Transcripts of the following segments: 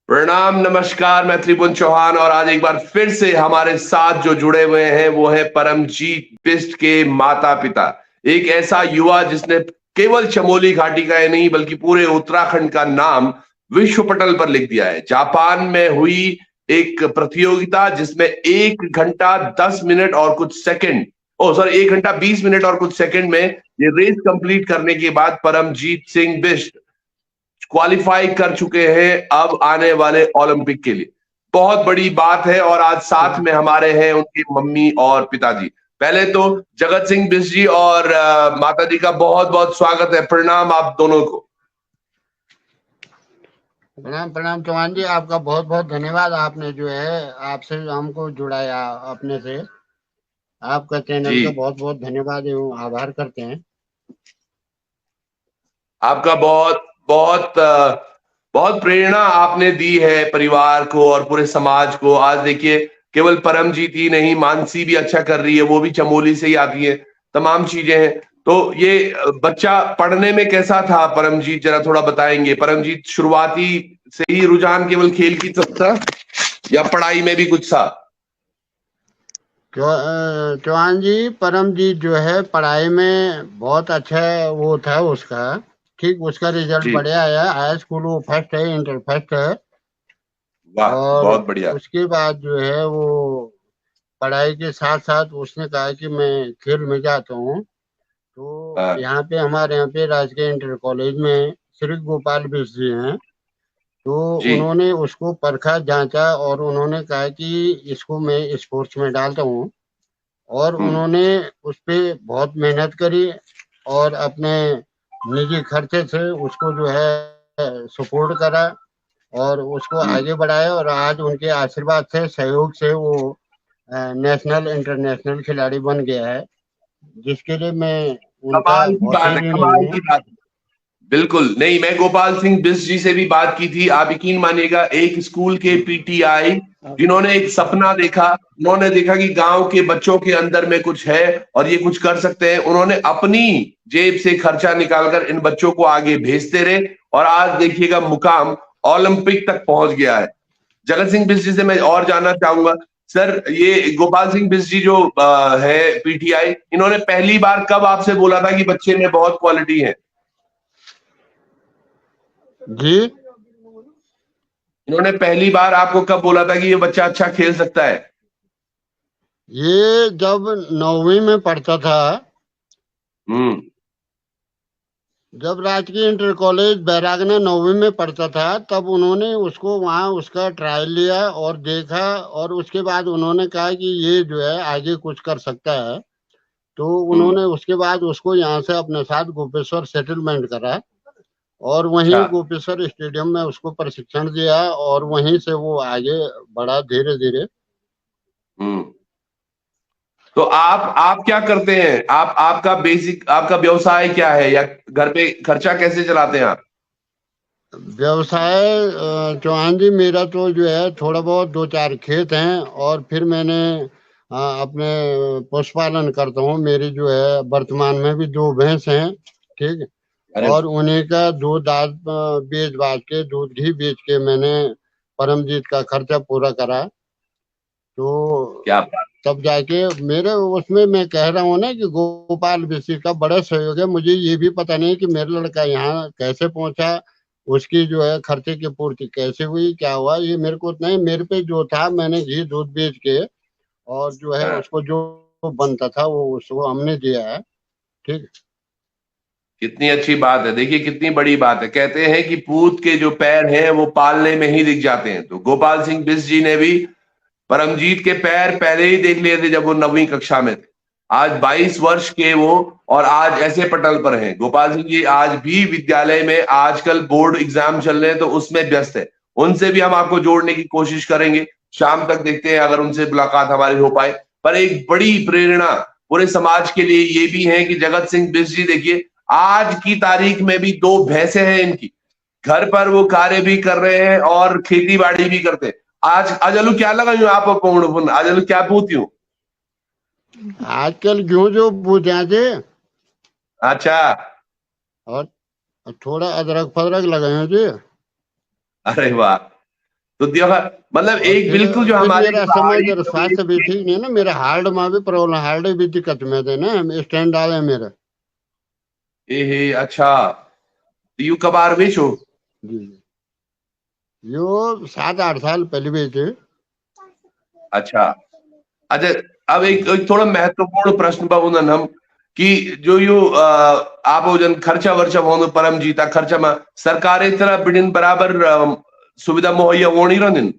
प्रणाम, नमस्कार। मैं त्रिभुवन चौहान और आज एक बार फिर से हमारे साथ जो जुड़े हुए हैं वो है परमजीत बिष्ट के माता पिता। एक ऐसा युवा जिसने केवल चमोली घाटी का ही नहीं बल्कि पूरे उत्तराखंड का नाम विश्व पटल पर लिख दिया है। जापान में हुई एक प्रतियोगिता जिसमें 1 घंटा 10 मिनट और कुछ सेकंड, ओ सॉरी, 1 घंटा 20 मिनट और कुछ सेकंड में ये रेस कंप्लीट करने के बाद परमजीत सिंह बिष्ट क्वालिफाई कर चुके हैं अब आने वाले ओलंपिक के लिए। बहुत बड़ी बात है और आज साथ में हमारे हैं उनकी मम्मी और पिताजी। पहले तो जगत सिंह बिष्ट जी और माता जी का बहुत बहुत स्वागत है। प्रणाम आप दोनों को। प्रणाम प्रणाम चौहान जी, आपका बहुत बहुत धन्यवाद। आपने जो है आपसे हमको जुड़ाया अपने से। आपका चैनल जी, का बहुत बहुत धन्यवाद एवं आभार करते हैं। आपका बहुत बहुत बहुत प्रेरणा आपने दी है परिवार को और पूरे समाज को। आज देखिए, केवल परमजीत ही नहीं, मानसी भी अच्छा कर रही है, वो भी चमोली से ही आती है। तमाम चीजें हैं। तो ये बच्चा पढ़ने में कैसा था परमजीत, जरा थोड़ा बताएंगे। परमजीत शुरुआती से ही रुझान केवल खेल की तरफ था या पढ़ाई में भी कुछ था? चौहान जी, परमजीत जो है पढ़ाई में बहुत अच्छा वो था उसका। ठीक, उसका रिजल्ट जी, बढ़िया आया। हाई स्कूल वो फर्स्ट है, इंटर फर्स्ट है। वाह, और बहुत बढ़िया। उसके बाद जो है वो पढ़ाई के साथ साथ उसने कहा कि मैं खेल में जाता हूँ। तो हाँ, यहाँ पे हमारे यहाँ पे राजकीय इंटर कॉलेज में श्री गोपाल बिष्ट जी हैं। तो जी, उन्होंने उसको परखा, जांचा और उन्होंने कहा कि इसको मैं स्पोर्ट्स में डालता हूँ। और हम्म, उन्होंने उस पे बहुत मेहनत करी और अपने निजी खर्चे से उसको जो है सपोर्ट करा और उसको हम्म। आगे बढ़ाया। और आज उनके आशीर्वाद से, सहयोग से वो नेशनल इंटरनेशनल खिलाड़ी बन गया है, जिसके लिए मैं उनका कमाल की बहुत ही बात है, ऋणी कमाल हूँ। की बात है। बिल्कुल नहीं, मैं गोपाल सिंह बिष्ट जी से भी बात की थी। आप यकीन मानिएगा, एक स्कूल के पीटीआई जिन्होंने एक सपना देखा, उन्होंने देखा कि गांव के बच्चों के अंदर में कुछ है और ये कुछ कर सकते हैं। उन्होंने अपनी जेब से खर्चा निकालकर इन बच्चों को आगे भेजते रहे और आज देखिएगा मुकाम ओलंपिक तक पहुंच गया है। जगत सिंह बिष्ट जी से मैं और जानना चाहूंगा, सर, ये गोपाल सिंह बिष्ट जी जो है पीटीआई, इन्होंने पहली बार कब आपसे बोला था कि बच्चे में बहुत क्वालिटी है? जी, इन्होंने पहली बार आपको कब बोला था कि ये बच्चा अच्छा खेल सकता है? ये जब 9वीं में पढ़ता था, हम्म, जब राजकीय इंटर कॉलेज बैरागना 9वीं में पढ़ता था, तब उन्होंने उसको वहाँ उसका ट्रायल लिया और देखा। और उसके बाद उन्होंने कहा कि ये जो है आगे कुछ कर सकता है। तो हम्म। उन्होंने उसके बाद उसको यहाँ से अपने साथ गोपेश्वर सेटलमेंट करा और अच्छा। वहीं गोपेश्वर स्टेडियम में उसको प्रशिक्षण दिया और वहीं से वो आगे बढ़ा धीरे धीरे। हम्म। तो आप क्या करते हैं? आप आपका बेसिक आपका व्यवसाय क्या है, या घर पे खर्चा कैसे चलाते हैं आप? व्यवसाय चौहान जी, मेरा तो जो है थोड़ा बहुत दो चार खेत हैं और फिर मैंने अपने पशुपालन करता हूँ। मेरी जो है वर्तमान में भी दो भैंस हैं। ठीक है। अरे, और उन्हीं का दूध दाद बेच बाच के, दूध घी बेच के मैंने परमजीत का खर्चा पूरा करा। तो क्या बात। तब जाके मेरे उसमें मैं कह रहा हूँ ना कि गोपाल ऋषि का बड़ा सहयोग है। मुझे ये भी पता नहीं कि मेरा लड़का यहाँ कैसे पहुंचा, उसकी जो है खर्चे की पूर्ति कैसे हुई, क्या हुआ, ये मेरे को नहीं। मेरे पे जो था मैंने घी दूध बेच के और जो है हाँ, उसको जो बनता था वो उसको हमने दिया है। ठीक। कितनी अच्छी बात है। देखिए, कितनी बड़ी बात है। कहते हैं कि पूत के जो पैर हैं वो पालने में ही दिख जाते हैं। तो गोपाल सिंह बिष्ट जी ने भी परमजीत के पैर पहले ही देख लिए थे जब वो 9वीं कक्षा में थे। आज 22 वर्ष के वो, और आज ऐसे पटल पर हैं। गोपाल सिंह जी आज भी विद्यालय में, आजकल बोर्ड एग्जाम चल रहे हैं तो उसमें व्यस्त है। उनसे भी हम आपको जोड़ने की कोशिश करेंगे। शाम तक देखते हैं अगर उनसे मुलाकात हमारी हो पाए। पर एक बड़ी प्रेरणा पूरे समाज के लिए ये भी है कि जगत सिंह बिष्ट जी, देखिए, आज की तारीख में भी दो भैंसे हैं इनकी। घर पर वो कार्य भी कर रहे हैं और खेती बाड़ी भी करते हैं। आज अजलू क्या लगा यूं आप पौड़ अजलू क्या पूछती हूँ? आजकल गेहूं जो बूझा थे अच्छा। और थोड़ा अदरक फदरक लगाए जी। अरे वाह। तो देखा मतलब और एक फिर बिल्कुल जो फिर हमारे मेरा समय पहाड़ी जरा स्वास्थ्य भी ठीक नहीं है ना, मेरा हार्ट में भी प्रॉब्लम, हार्ट भी दिक्कत में थे ना, स्टैंड डाले मेरा। ए अच्छा, यू कबार में छो? जी जी। यो 7-8 साल पहले भी थे। अच्छा अच्छा। अब जी। एक थोड़ा महत्वपूर्ण प्रश्न बाबूनन हम कि जो यू आप जन खर्चा वर्चा हो परम जीता खर्चा में सरकार तरह बिड़िन बराबर सुविधा मुहैया होनी रहन।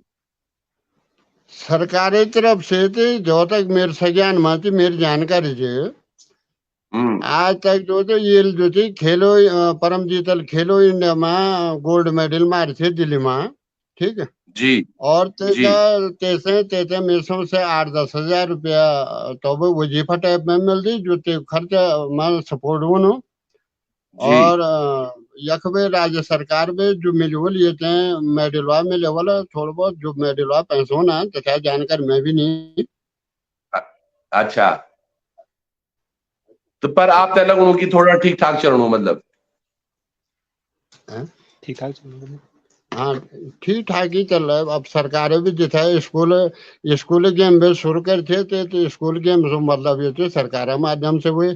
सरकारी तरफ से थी जो तक मेरे संज्ञान में थी, मेरी जानकारी से आज तक जो थे ये जो थी खेलो परम जीतल खेलो इंडिया में गोल्ड मेडल मारे थे दिल्ली में, ठीक है। जी और जी तैसे तैसे मेसों से 8-10 हजार रुपया तो वो वजीफा टाइप में मिलती जो ते खर्चा में सपोर्ट होनो। जी। और यखबे राज्य सरकार में जो मिलवल ये थे मेडलवा मिले वाला थोड़ा बहुत जो मेडलवा पैसों ना तथा जानकारी मैं भी नहीं। अ- अच्छा, तो पर आप तय लगो कि थोड़ा ठीक ठाक चलनो मतलब। हैं? ठीक ठाक चल रहा है। हाँ ठीक ठाक ही चल रहा है। अब सरकारें भी जिता है स्कूल स्कूल गेम भी शुरू कर थे तो स्कूल गेम से मतलब ये थे सरकार माध्यम से हुए।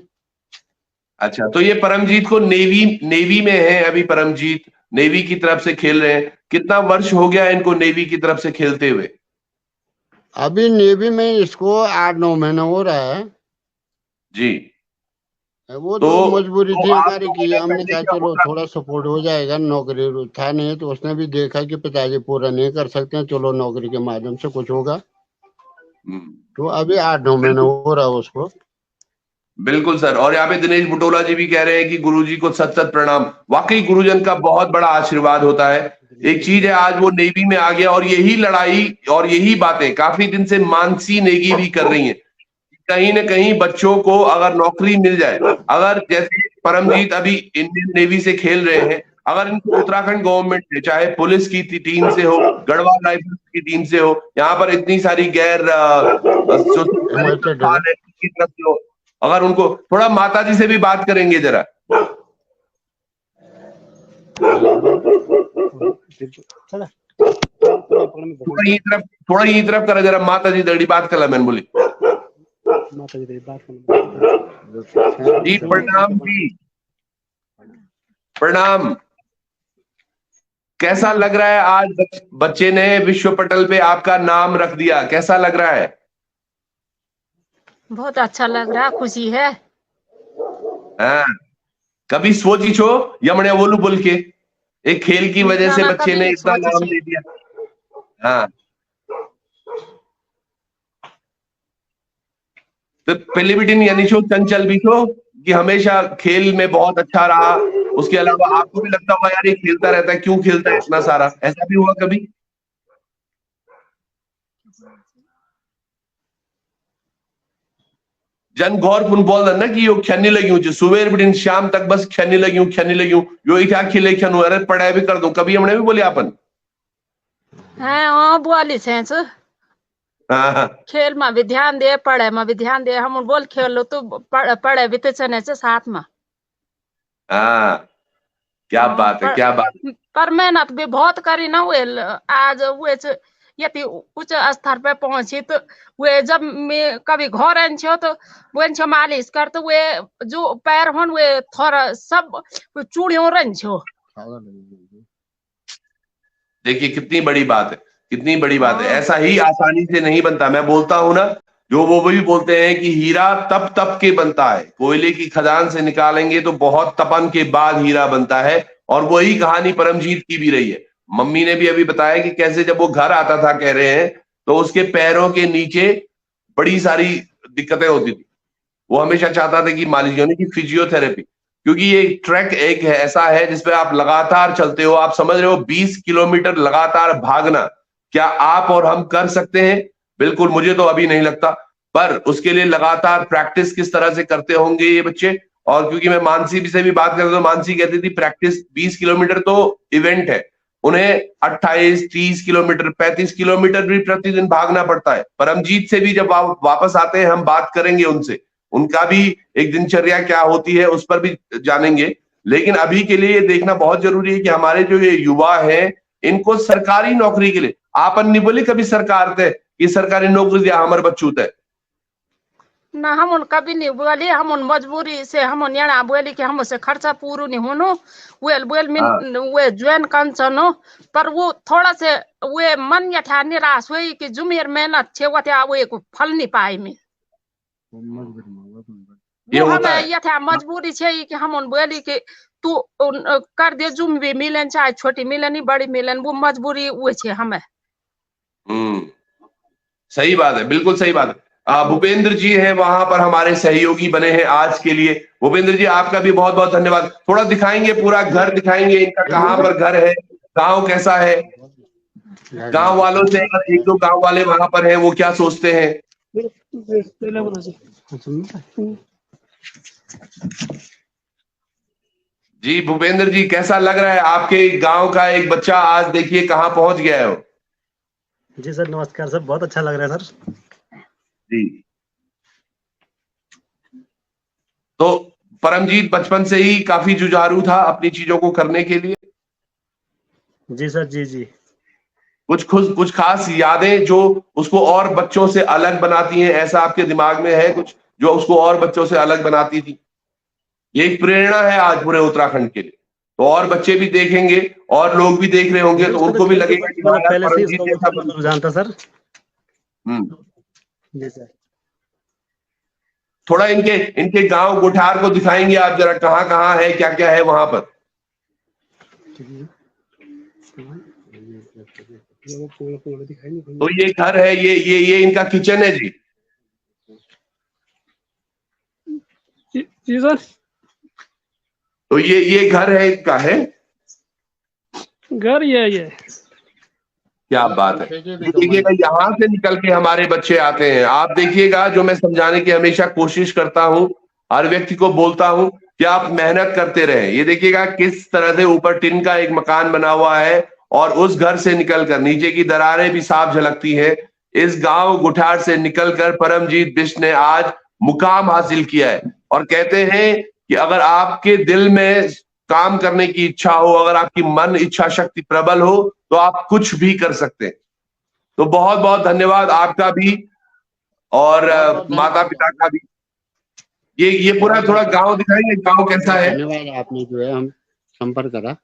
अच्छा, तो ये परमजीत को नेवी नेवी में है अभी, परमजीत नेवी की तरफ से खेल रहे हैं। कितना वर्ष हो गया इनको नेवी की तरफ से खेलते हुए? अभी नेवी में इसको 8-9 महीना हो रहा है। जी। वो तो तो मजबूरी तो थी आप हमारी लोगों की, ने हमने पहले कहा क्या चलो बोला? थोड़ा सपोर्ट हो जाएगा, नौकरी था नहीं तो उसने भी देखा कि पिताजी पूरा नहीं कर सकते हैं, चलो नौकरी के माध्यम से कुछ होगा। हम्म, तो अभी 8-9 महीना बिल्कुल हो रहा है उसको। बिल्कुल सर। और यहाँ पे दिनेश बुटोला जी भी कह रहे हैं कि गुरुजी को सत सत प्रणाम। वाकई गुरुजन का बहुत बड़ा आशीर्वाद होता है। एक चीज है, आज वो नेवी में आ गया और यही लड़ाई और यही बातें काफी दिन से मानसी नेगी भी कर रही हैं। कहीं ना कहीं बच्चों को अगर नौकरी मिल जाए, अगर जैसे परमजीत अभी इंडियन नेवी से खेल रहे हैं, अगर इनको उत्तराखंड गवर्नमेंट से चाहे पुलिस की टीम से हो, गढ़वाल राइफल्स की टीम से हो, यहाँ पर इतनी सारी गैर जो सरकारी इन्वाइटेड है। संस्थान है उनकी तरफ से हो, अगर उनको थोड़ा माता जी से भी बात करेंगे जरा। चला थोड़ा ही तरफ करा जरा, माता जी दड़ी बात कर मैंने बोली। माता जी बात करना जी प्रणाम जी, प्रणाम। कैसा लग रहा है आज बच्चे ने विश्व पटल पे आपका नाम रख दिया, कैसा लग रहा है? बहुत अच्छा लग रहा, खुशी है। हाँ, कभी सोची छो यमने बोलू बोल के एक खेल की वजह से ना, बच्चे कभी ने नहीं इतना सोची नाम थी। दे दिया। हाँ, तो पहले भी दिन यानी छो चंचल भी छो कि हमेशा खेल में बहुत अच्छा रहा। उसके अलावा आपको भी लगता होगा यार ये खेलता रहता है, क्यों खेलता है इतना सारा, ऐसा भी हुआ कभी? जन गौर फुन बोल ना कि यो खेलने लगी हूँ सुबह बिन शाम तक बस खेलने लगी हूँ यो क्या खेले खेलू, अरे पढ़ाई भी कर दूं, कभी हमने भी बोले अपन? हाँ बोली से हाँ खेल में भी ध्यान दे, पढ़े में भी ध्यान दे। हम बोल खेलो तो पढ़े भी तो चने से साथ में। हाँ, क्या हाँ, बात है, क्या बात है। पर मेहनत भी बहुत करी ना वे। आज वे यदि उच्च स्तर पे पहुंची तो वे जब मैं कभी घर छो तो वे मालिश कर तो वे जो पैर होन वे थोड़ा सब चूड़ियों रन छो। देखिए कितनी बड़ी बात है, कितनी बड़ी बात है। हाँ। ऐसा ही आसानी से नहीं बनता। मैं बोलता हूं ना, जो वो भी बोलते हैं कि हीरा तप तप के बनता है, कोयले की खदान से निकालेंगे तो बहुत तपन के बाद हीरा बनता है। और वही कहानी परमजीत की भी रही है। मम्मी ने भी अभी बताया कि कैसे जब वो घर आता था, कह रहे हैं, तो उसके पैरों के नीचे बड़ी सारी दिक्कतें होती थी। वो हमेशा चाहता था कि मालिश यानी कि फिजियोथेरेपी, क्योंकि ये ट्रैक एक है ऐसा है जिसपे आप लगातार चलते हो। आप समझ रहे हो 20 किलोमीटर लगातार भागना, क्या आप और हम कर सकते हैं? बिल्कुल, मुझे तो अभी नहीं लगता। पर उसके लिए लगातार प्रैक्टिस किस तरह से करते होंगे ये बच्चे। और क्योंकि मैं मानसी से भी बात करता तो मानसी कहती थी प्रैक्टिस 20 किलोमीटर तो इवेंट है, उन्हें 28, 30 किलोमीटर, 35 किलोमीटर भी प्रतिदिन भागना पड़ता है। परमजीत से भी जब वापस आते हैं हम बात करेंगे उनसे, उनका भी एक दिनचर्या क्या होती है उस पर भी जानेंगे। लेकिन अभी के लिए ये देखना बहुत जरूरी है कि हमारे जो ये युवा हैं इनको सरकारी नौकरी के लिए, आपन नहीं बोली कभी सरकार ते कि सरकारी नौकरी दिया हमारे बच्चों ते? ना हम कभी नहीं बोली, हम मजबूरी से हम यहाँ बोली कि हमसे खर्चा पूरा नहीं होनो, वे ज्वाइन कंसनो, पर वो थोड़ा से वे मन यथा निराश हुई कि जो मेरी मेहनत छे वो को फल नहीं पाए में। ये वो होता हमें है। यथा मजबूरी छे कि हम बोली कि तू कर दे, जुम भी मिलन चाहे छोटी मिलन बड़ी मिलन, वो मजबूरी वो छे हमें। सही बात है, बिल्कुल सही बात है। भूपेंद्र जी हैं वहां पर, हमारे सहयोगी बने हैं आज के लिए। भूपेंद्र जी आपका भी बहुत बहुत धन्यवाद। थोड़ा दिखाएंगे, पूरा घर दिखाएंगे इनका, कहाँ पर घर है, गांव कैसा है, गांव वालों से अगर एक दो गांव वाले वहां पर हैं वो क्या सोचते हैं। जी भूपेंद्र जी, कैसा लग रहा है आपके गांव का एक बच्चा आज देखिए कहाँ पहुंच गया है वो। जी सर नमस्कार सर, बहुत अच्छा लग रहा है सर। जी, तो परमजीत बचपन से ही काफी जुझारू था अपनी चीजों को करने के लिए। जी सर, जी जी। कुछ खास यादें जो उसको और बच्चों से अलग बनाती हैं, ऐसा आपके दिमाग में है कुछ जो उसको और बच्चों से अलग बनाती थी? ये एक प्रेरणा है आज पूरे उत्तराखंड के लिए, तो और बच्चे भी देखेंगे और लोग भी देख रहे होंगे तो उनको भी लगेगा कि हाँ यार, पहले से परमजीत इसका जैसा रुझान था सर। हम्म। जी सर। थोड़ा इनके गांव गुठार को दिखाएंगे आप जरा, कहाँ कहाँ है, क्या क्या है वहां पर। तो ये घर है, ये इनका किचन है जी। जी सर। तो ये घर है इनका, है घर ये क्या बात है। देखिएगा यहाँ से निकल के हमारे बच्चे आते हैं। आप देखिएगा, जो मैं समझाने की हमेशा कोशिश करता हूँ, हर व्यक्ति को बोलता हूँ कि आप मेहनत करते रहे। ये देखिएगा किस तरह से ऊपर टिन का एक मकान बना हुआ है और उस घर से निकलकर नीचे की दरारें भी साफ झलकती है। इस गांव गुठार से निकलकर परमजीत बिष्ट ने आज मुकाम हासिल किया है। और कहते हैं कि अगर आपके दिल में काम करने की इच्छा हो, अगर आपकी मन इच्छा शक्ति प्रबल हो, तो आप कुछ भी कर सकते हैं। तो बहुत बहुत धन्यवाद आपका भी और माता पिता का भी। ये पूरा थोड़ा गांव दिखाएंगे, गांव कैसा है। धन्यवाद, आपने जो है हम संपर्क करा।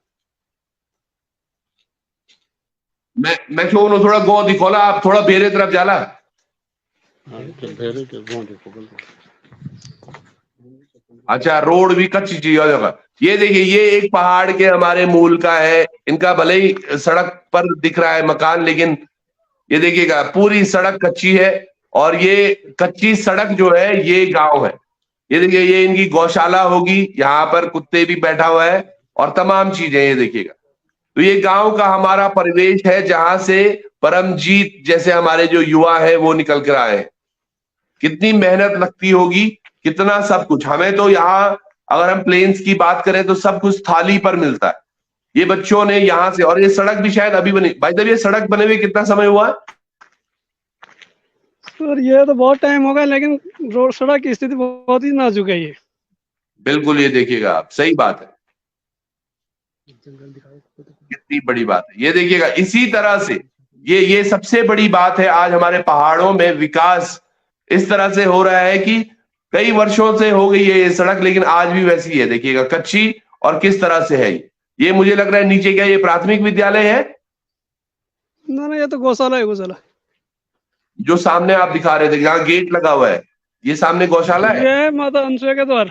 मैं क्यों थोड़ा गांव दिखोला, आप थोड़ा बेरे तरफ जाला। अच्छा, रोड भी कच्ची चीज हो जाएगा। ये देखिए, ये एक पहाड़ के हमारे मूल का है। इनका भले ही सड़क पर दिख रहा है मकान, लेकिन ये देखिएगा पूरी सड़क कच्ची है। और ये कच्ची सड़क जो है ये गांव है। ये देखिए, ये इनकी गौशाला होगी, यहाँ पर कुत्ते भी बैठा हुआ है और तमाम चीजें, ये देखिएगा। तो ये गांव का हमारा परिवेश है, जहां से परमजीत जैसे हमारे जो युवा है वो निकल कर आए हैं। कितनी मेहनत लगती होगी, कितना सब कुछ। हमें तो यहाँ अगर हम प्लेन्स की बात करें तो सब कुछ थाली पर मिलता है। ये बच्चों ने यहाँ से, और ये सड़क भी शायद अभी बनी। भाई साहब, ये सड़क बने हुए कितना समय हुआ है? सर ये तो बहुत टाइम हो गया, लेकिन रोड सड़क की स्थिति बहुत ही नाजुक है ये। बिल्कुल, ये देखिएगा आप, सही बात है, कितनी बड़ी बात है। ये देखिएगा, इसी तरह से ये सबसे बड़ी बात है। आज हमारे पहाड़ों में विकास इस तरह से हो रहा है कि कई वर्षों से हो गई है ये सड़क, लेकिन आज भी वैसी है। देखिएगा कच्ची, और किस तरह से है ये मुझे लग रहा है नीचे क्या ये प्राथमिक विद्यालय है? ना ये तो गौशाला है, गौशाला। जो सामने आप दिखा रहे थे, यहाँ गेट लगा हुआ है, ये सामने गौशाला है। ये माता अनुसुईया के द्वार।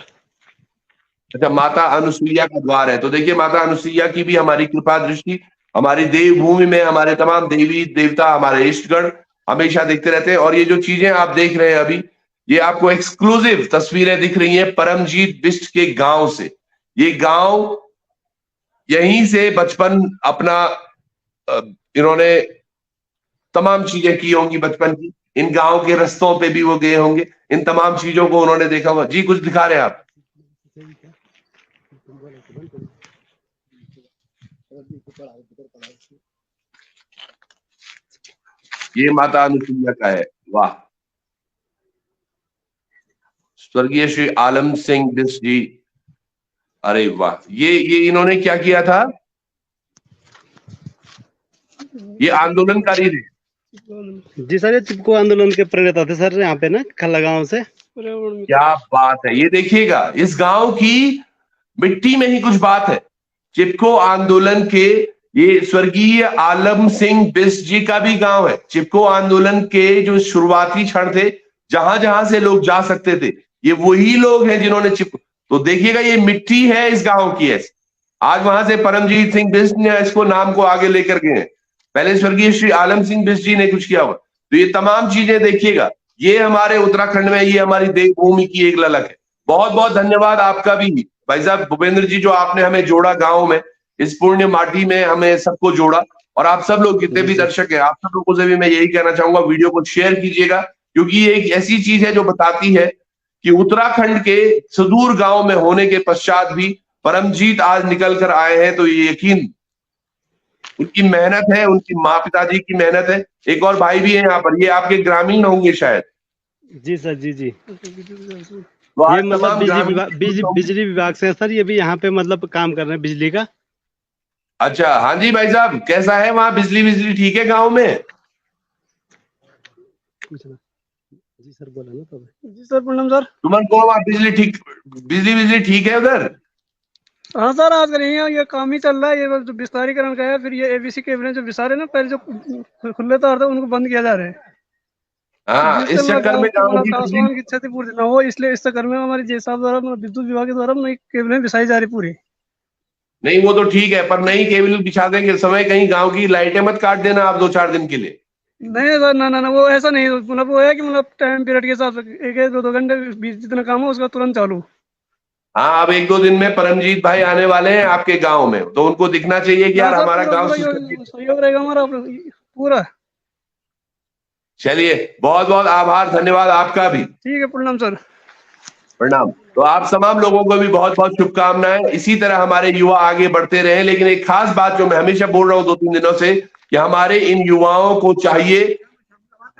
अच्छा, माता अनुसुईया का द्वार है। तो देखिए, माता अनुसुईया की भी हमारी कृपा दृष्टि, हमारी देवभूमि में हमारे तमाम देवी देवता, हमारे इष्टगण हमेशा देखते रहते हैं। और ये जो चीजें आप देख रहे हैं अभी, ये आपको एक्सक्लूसिव तस्वीरें दिख रही हैं परमजीत बिष्ट के गांव से। ये गांव यहीं से बचपन अपना इन्होंने तमाम चीजें की होंगी बचपन की। इन गांव के रस्तों पे भी वो गए होंगे, इन तमाम चीजों को उन्होंने देखा होगा। जी कुछ दिखा रहे हैं आप? ये माता अनुसुईया का है। वाह, स्वर्गीय श्री आलम सिंह बिष्ट जी। अरे वाह, ये इन्होंने क्या किया था? ये आंदोलनकारी थे। जी सर, ये चिपको आंदोलन के प्रेरित थे सर, यहाँ पे ना खल्ला गांव से। क्या बात है, ये देखिएगा इस गांव की मिट्टी में ही कुछ बात है। चिपको आंदोलन के, ये स्वर्गीय आलम सिंह बिष्ट जी का भी गांव है। चिपको आंदोलन के जो शुरुआती क्षण थे, जहां जहां से लोग जा सकते थे, ये वही लोग हैं जिन्होंने तो देखिएगा ये मिट्टी है इस गांव की। ऐसे आज वहां से परमजीत सिंह बिष्ट ने इसको नाम को आगे लेकर गए हैं। पहले स्वर्गीय श्री आलम सिंह बिष्ट जी ने कुछ किया हुआ। तो ये तमाम चीजें देखिएगा, ये हमारे उत्तराखंड में, ये हमारी देवभूमि की एक ललक है। बहुत बहुत धन्यवाद आपका भी भाई साहब भूपेंद्र जी, जो आपने हमें जोड़ा गांव में, इस पुण्य माटी में हमें सबको जोड़ा। और आप सब लोग जितने भी दर्शक हैं, आप सब लोगों से भी मैं यही कहना चाहूंगा, वीडियो को शेयर कीजिएगा, क्योंकि ये एक ऐसी चीज है जो बताती है कि उत्तराखंड के सुदूर गांव में होने के पश्चात भी परमजीत आज निकल कर आए हैं। तो ये यकीन उनकी मेहनत है, उनकी माँ पिताजी की मेहनत है। एक और भाई भी है यहाँ पर, ये आपके ग्रामीण होंगे शायद। जी सर, जी जी। तो आज ये मतलब तमाम ग्रामीण बिजली विभाग से है सर, ये भी यहाँ पे मतलब काम कर रहे हैं बिजली का। अच्छा, हाँ जी भाई साहब, कैसा है वहाँ बिजली ठीक है गांव में? जी सर, बोला ना तो। जी सर, प्रणाम सर। तुमन को वहाँ बिजली ठीक है उधर? हाँ सर, आज यहाँ ये काम ही चल रहा है, ये जो विस्तारीकरण का है, फिर ये एबीसी केबल जो विस्तार है ना, पहले जो खुले तार थे उनको बंद किया जा रहा है। हाँ, इस चक्कर में गाँव की क्षतिपूर्ति ना हो, इसलिए इस चक्कर में हमारे जे साहब द्वारा, विद्युत विभाग के द्वारा नई केबलें बिछाई जा रही पूरी। नहीं वो तो ठीक है, पर नई केबल बिछा देंगे समय कहीं गांव की लाइटें मत काट देना आप 2-4 दिन के लिए। नहीं सर, ना वो ऐसा नहीं, मतलब वो है कि मतलब टाइम पीरियड के हिसाब से 1-2 घंटे बीच जितना काम हो उसका तुरंत चालू। हाँ, अब 1-2 दिन में परमजीत भाई आने वाले हैं आपके गांव में, तो उनको दिखना चाहिए कि यार हमारा गांव सहयोग रहेगा हमारा पूरा। चलिए, बहुत बहुत आभार, धन्यवाद आपका भी। ठीक है, प्रणाम सर। प्रणाम। तो आप तमाम लोगों को भी बहुत बहुत शुभकामनाएं। इसी तरह हमारे युवा आगे बढ़ते रहे। लेकिन एक खास बात जो मैं हमेशा बोल रहा हूं 2-3 दिनों से, कि हमारे इन युवाओं को चाहिए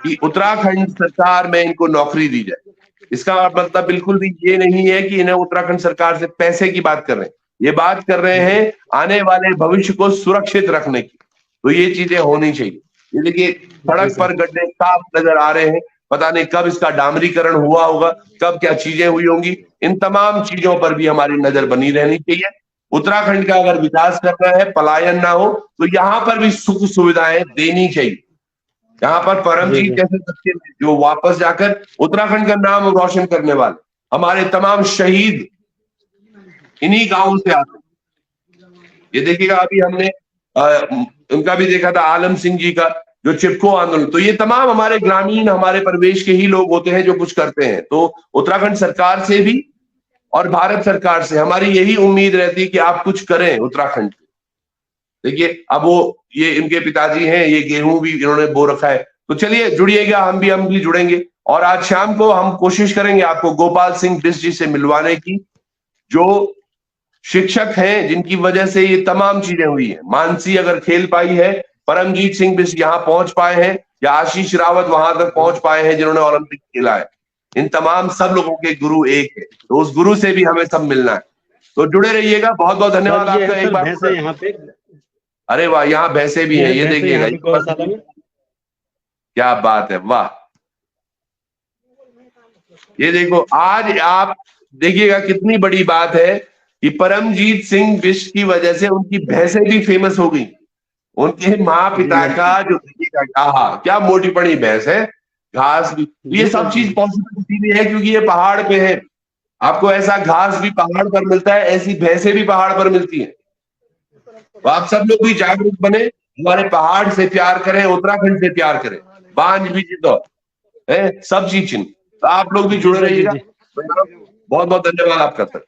कि उत्तराखंड सरकार में इनको नौकरी दी जाए। इसका मतलब बिल्कुल भी ये नहीं है कि इन्हें उत्तराखंड सरकार से पैसे की बात कर रहे हैं, ये बात कर रहे हैं आने वाले भविष्य को सुरक्षित रखने की। तो ये चीजें होनी चाहिए। ये देखिए, सड़क पर गड्ढे साफ नजर आ रहे हैं, पता नहीं कब इसका डामरीकरण हुआ होगा, कब क्या चीजें हुई होंगी। इन तमाम चीजों पर भी हमारी नजर बनी रहनी चाहिए। उत्तराखंड का अगर विकास करना है, पलायन ना हो, तो यहाँ पर भी सुख सुविधाएं देनी चाहिए। यहाँ पर परमजीत जैसे बच्चे जो वापस जाकर उत्तराखंड का नाम रोशन करने वाले, हमारे तमाम शहीद इन्हीं गांवों से आते हैं। ये देखिएगा, अभी हमने उनका भी देखा था, आलम सिंह जी का, जो चिपको आंदोलन। तो ये तमाम हमारे ग्रामीण, हमारे परिवेश के ही लोग होते हैं जो कुछ करते हैं। तो उत्तराखंड सरकार से भी और भारत सरकार से हमारी यही उम्मीद रहती है कि आप कुछ करें उत्तराखंड। देखिए, अब वो ये इनके पिताजी हैं, ये गेहूं भी इन्होंने बो रखा है। तो चलिए जुड़िएगा, हम भी जुड़ेंगे। और आज शाम को हम कोशिश करेंगे आपको गोपाल सिंह बिष्ट जी से मिलवाने की, जो शिक्षक हैं जिनकी वजह से ये तमाम चीजें हुई है। मानसी अगर खेल पाई है, परमजीत सिंह बिष्ट यहाँ पहुंच पाए हैं, या आशीष रावत वहां तक पहुंच पाए हैं जिन्होंने ओलंपिक खेला है। इन तमाम सब लोगों के गुरु एक है, तो उस गुरु से भी हमें सब मिलना है। तो जुड़े रहिएगा। बहुत बहुत धन्यवाद आपका। एक बार यहाँ पे, अरे वाह, यहाँ भैंसे भी हैं, ये देखिएगा, क्या बात है, वाह। ये देखो, आज आप देखिएगा कितनी बड़ी बात है कि परमजीत सिंह बिष्ट की वजह से उनकी भैंसें भी फेमस हो गई। उनके माँ पिता का जो देखिएगा, क्या मोटी पड़ी भैंस है, घास भी, ये सब चीज पॉसिबल इसीलिए है क्योंकि ये पहाड़ पे है। आपको ऐसा घास भी पहाड़ पर मिलता है, ऐसी भैंसें भी पहाड़ पर मिलती हैं। तो आप सब लोग भी जागरूक बने, हमारे पहाड़ से प्यार करें, उत्तराखंड से प्यार करें। बांझ भी जीतो है, सब चीज चिन्ह। तो आप लोग भी जुड़े रहिएगा। बहुत बहुत धन्यवाद आपका सर।